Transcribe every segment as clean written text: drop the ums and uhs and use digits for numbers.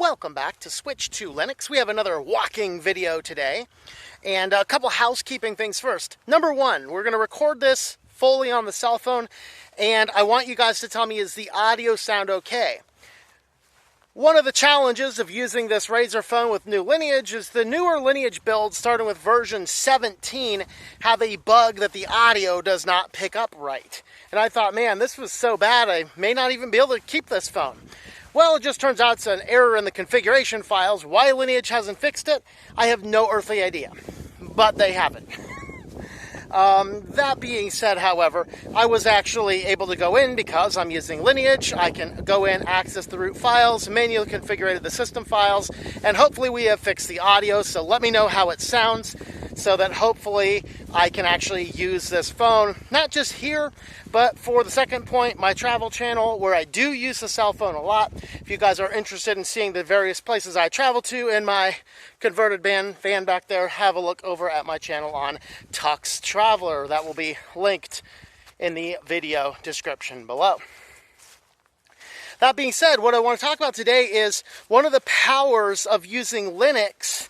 Welcome back to Switch to Linux. We have another walking video today, and a couple housekeeping things first. Number one, we're going to record this fully on the cell phone, and I want you guys to tell me, is the audio sound okay? One of the challenges of using this Razer phone with new Lineage is the newer Lineage builds, starting with version 17, have a bug that the audio does not pick up right. And I thought, man, this was so bad, I may not even be able to keep this phone. Well, it just turns out it's an error in the configuration files. Why Lineage hasn't fixed it, I have no earthly idea. But they haven't. That being said, however, I was actually able to go in because I'm using Lineage. I can go in, access the root files, manually configure the system files, and hopefully we have fixed the audio, so let me know how it sounds so that hopefully I can actually use this phone, not just here, but for the second point, my travel channel, where I do use the cell phone a lot. If you guys are interested in seeing the various places I travel to in my converted van back there, have a look over at my channel on Tux Traveler. That will be linked in the video description below. That being said, what I want to talk about today is one of the powers of using Linux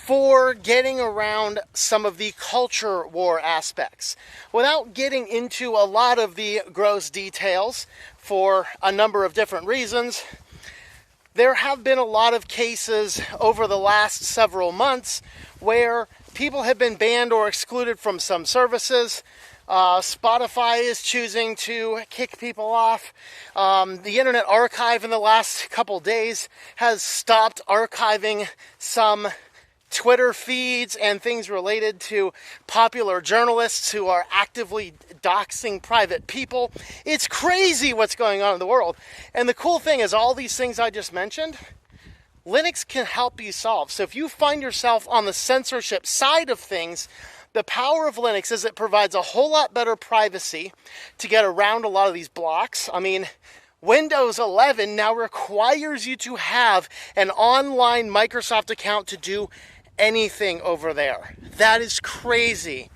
for getting around some of the culture war aspects. Without getting into a lot of the gross details, for a number of different reasons, there have been a lot of cases over the last several months where people have been banned or excluded from some services. Spotify is choosing to kick people off. The Internet Archive in the last couple days has stopped archiving some Twitter feeds and things related to popular journalists who are actively doxing private people. It's crazy what's going on in the world. And the cool thing is, all these things I just mentioned, Linux can help you solve. So if you find yourself on the censorship side of things, the power of Linux is it provides a whole lot better privacy to get around a lot of these blocks. I mean, Windows 11 now requires you to have an online Microsoft account to do anything over there. That is crazy.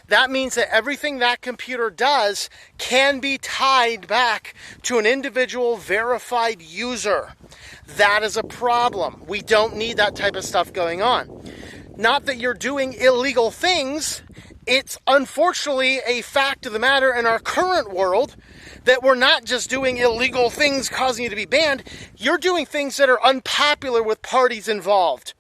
That means that everything that computer does can be tied back to an individual verified user. That is a problem. We don't need that type of stuff going on. Not that you're doing illegal things. It's unfortunately a fact of the matter in our current world that we're not just doing illegal things causing you to be banned. You're doing things that are unpopular with parties involved.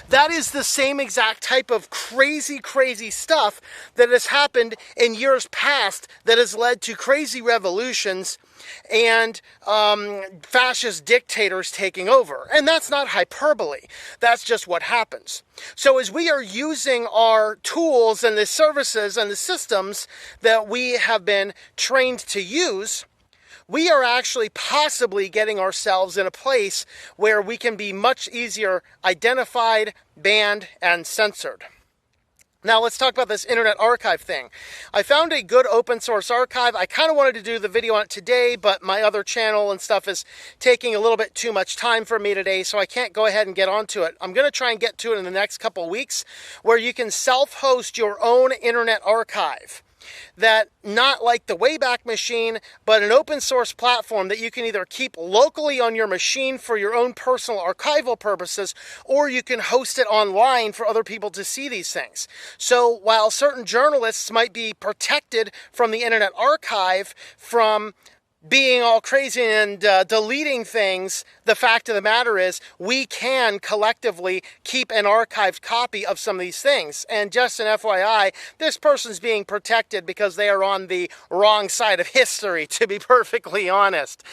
That is the same exact type of crazy stuff that has happened in years past that has led to crazy revolutions and fascist dictators taking over. And that's not hyperbole. That's just what happens. So as we are using our tools and the services and the systems that we have been trained to use, we are actually possibly getting ourselves in a place where we can be much easier identified, banned, and censored. Now let's talk about this Internet Archive thing. I found a good open source archive. I kind of wanted to do the video on it today, but my other channel and stuff is taking a little bit too much time for me today, so I can't go ahead and get onto it. I'm going to try and get to it in the next couple weeks, where you can self-host your own Internet Archive. That, not like the Wayback Machine, but an open source platform that you can either keep locally on your machine for your own personal archival purposes, or you can host it online for other people to see these things. So while certain journalists might be protected from the Internet Archive from being all crazy and deleting things, the fact of the matter is we can collectively keep an archived copy of some of these things. And just an FYI, this person's being protected because they are on the wrong side of history, to be perfectly honest.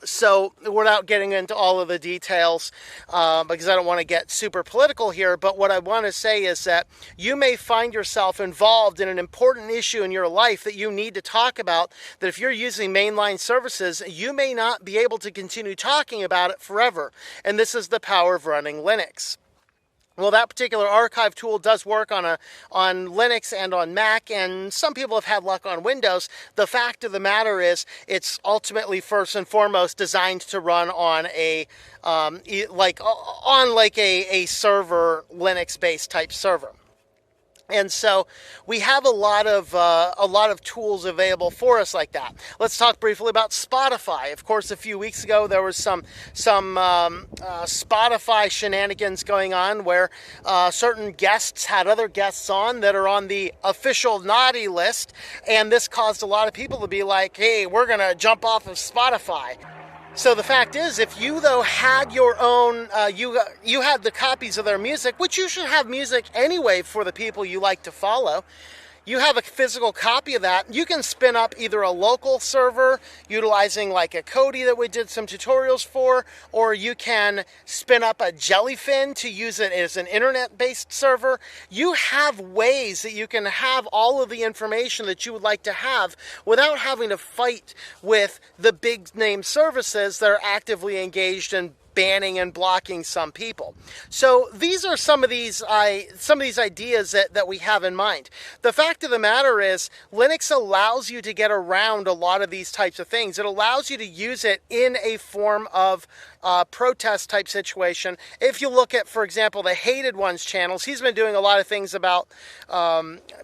So without getting into all of the details, because I don't want to get super political here, but what I want to say is that you may find yourself involved in an important issue in your life that you need to talk about, that if you're using mainline services, you may not be able to continue talking about it forever. And this is the power of running Linux. Well, that particular archive tool does work on Linux and on Mac, and some people have had luck on Windows. The fact of the matter is, it's ultimately first and foremost designed to run on a server, Linux-based type server. And so we have a lot of tools available for us like that. Let's talk briefly about Spotify. Of course, a few weeks ago there was some Spotify shenanigans going on where certain guests had other guests on that are on the official naughty list, and this caused a lot of people to be like, "Hey, we're gonna jump off of Spotify." So the fact is, if you, though, had your own, you had the copies of their music, which you should have music anyway for the people you like to follow, you have a physical copy of that, you can spin up either a local server utilizing like a Kodi that we did some tutorials for, or you can spin up a Jellyfin to use it as an internet-based server. You have ways that you can have all of the information that you would like to have without having to fight with the big name services that are actively engaged in banning and blocking some people. So these are some of these ideas that we have in mind. The fact of the matter is, Linux allows you to get around a lot of these types of things. It allows you to use it in a form of protest type situation. If you look at, for example, the Hated Ones channels, he's been doing a lot of things about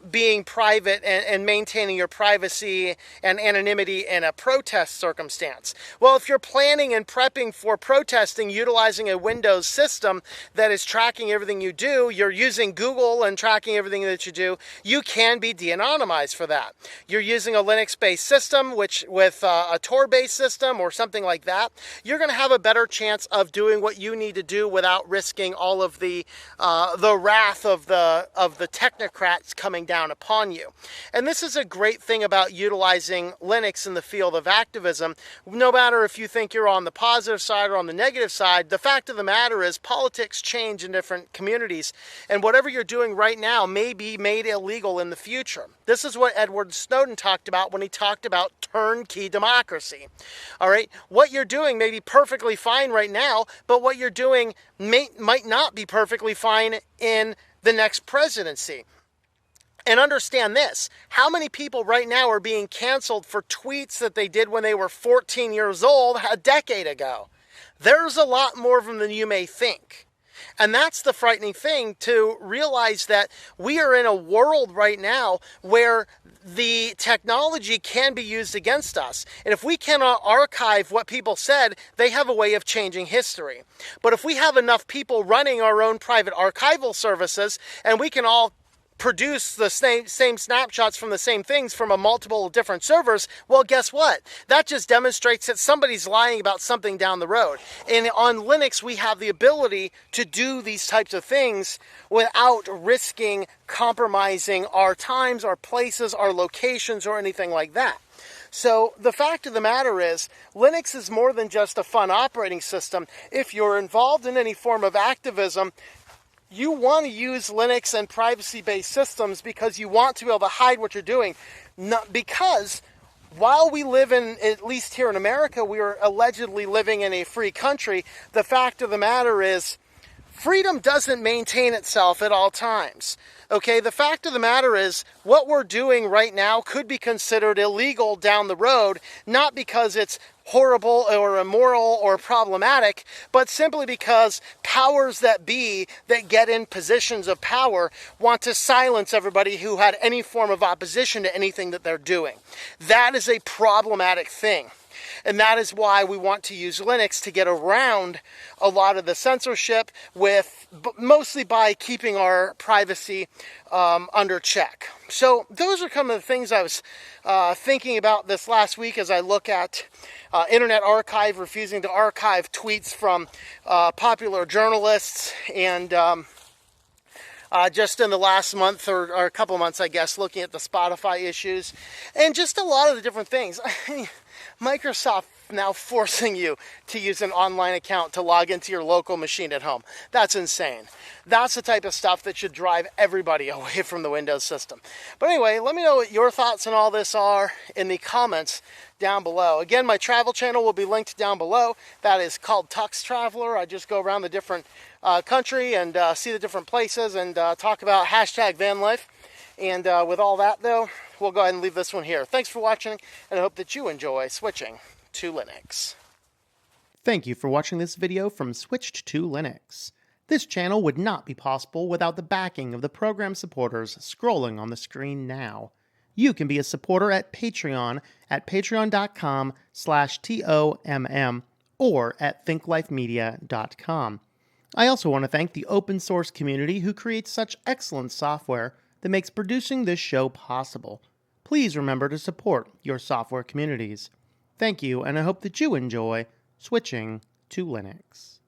being private and maintaining your privacy and anonymity in a protest circumstance. Well, if you're planning and prepping for protesting utilizing a Windows system that is tracking everything you do, you're using Google and tracking everything that you do, you can be de-anonymized for that. You're using a Linux-based system, which with a Tor-based system or something like that, you're going to have a better chance of doing what you need to do without risking all of the wrath of the technocrats coming down upon you. And this is a great thing about utilizing Linux in the field of activism. No matter if you think you're on the positive side or on the negative side, the fact of the matter is politics change in different communities, and whatever you're doing right now may be made illegal in the future. This is what Edward Snowden talked about when he talked about turnkey democracy. All right, what you're doing may be perfectly fine right now, but what you're doing might not be perfectly fine in the next presidency. And understand this, how many people right now are being canceled for tweets that they did when they were 14 years old a decade ago? There's a lot more of them than you may think. And that's the frightening thing, to realize that we are in a world right now where the technology can be used against us. And if we cannot archive what people said, they have a way of changing history. But if we have enough people running our own private archival services, and we can all produce the same snapshots from the same things from a multiple different servers, well, guess what? That just demonstrates that somebody's lying about something down the road. And on Linux, we have the ability to do these types of things without risking compromising our times, our places, our locations, or anything like that. So the fact of the matter is, Linux is more than just a fun operating system. If you're involved in any form of activism, you want to use Linux and privacy-based systems because you want to be able to hide what you're doing. Not because while we live in, at least here in America, we are allegedly living in a free country, the fact of the matter is, freedom doesn't maintain itself at all times. Okay, the fact of the matter is, what we're doing right now could be considered illegal down the road, not because it's horrible or immoral or problematic, but simply because powers that be that get in positions of power want to silence everybody who had any form of opposition to anything that they're doing. That is a problematic thing. And that is why we want to use Linux to get around a lot of the censorship, mostly by keeping our privacy under check. So those are some of the things I was thinking about this last week as I look at Internet Archive refusing to archive tweets from popular journalists, and just in the last month or a couple months, I guess, looking at the Spotify issues and just a lot of the different things. Microsoft now forcing you to use an online account to log into your local machine at home. That's insane. That's the type of stuff that should drive everybody away from the Windows system. But anyway, let me know what your thoughts on all this are in the comments down below. Again, my travel channel will be linked down below. That is called Tux Traveler. I just go around the different country and see the different places and talk about hashtag van life. And with all that, though, we'll go ahead and leave this one here. Thanks for watching, and I hope that you enjoy switching to Linux. Thank you for watching this video from Switched to Linux. This channel would not be possible without the backing of the program supporters scrolling on the screen now. You can be a supporter at Patreon at patreon.com/TOMM or at thinklifemedia.com. I also want to thank the open source community who creates such excellent software that makes producing this show possible. Please remember to support your software communities. Thank you, and I hope that you enjoy switching to Linux.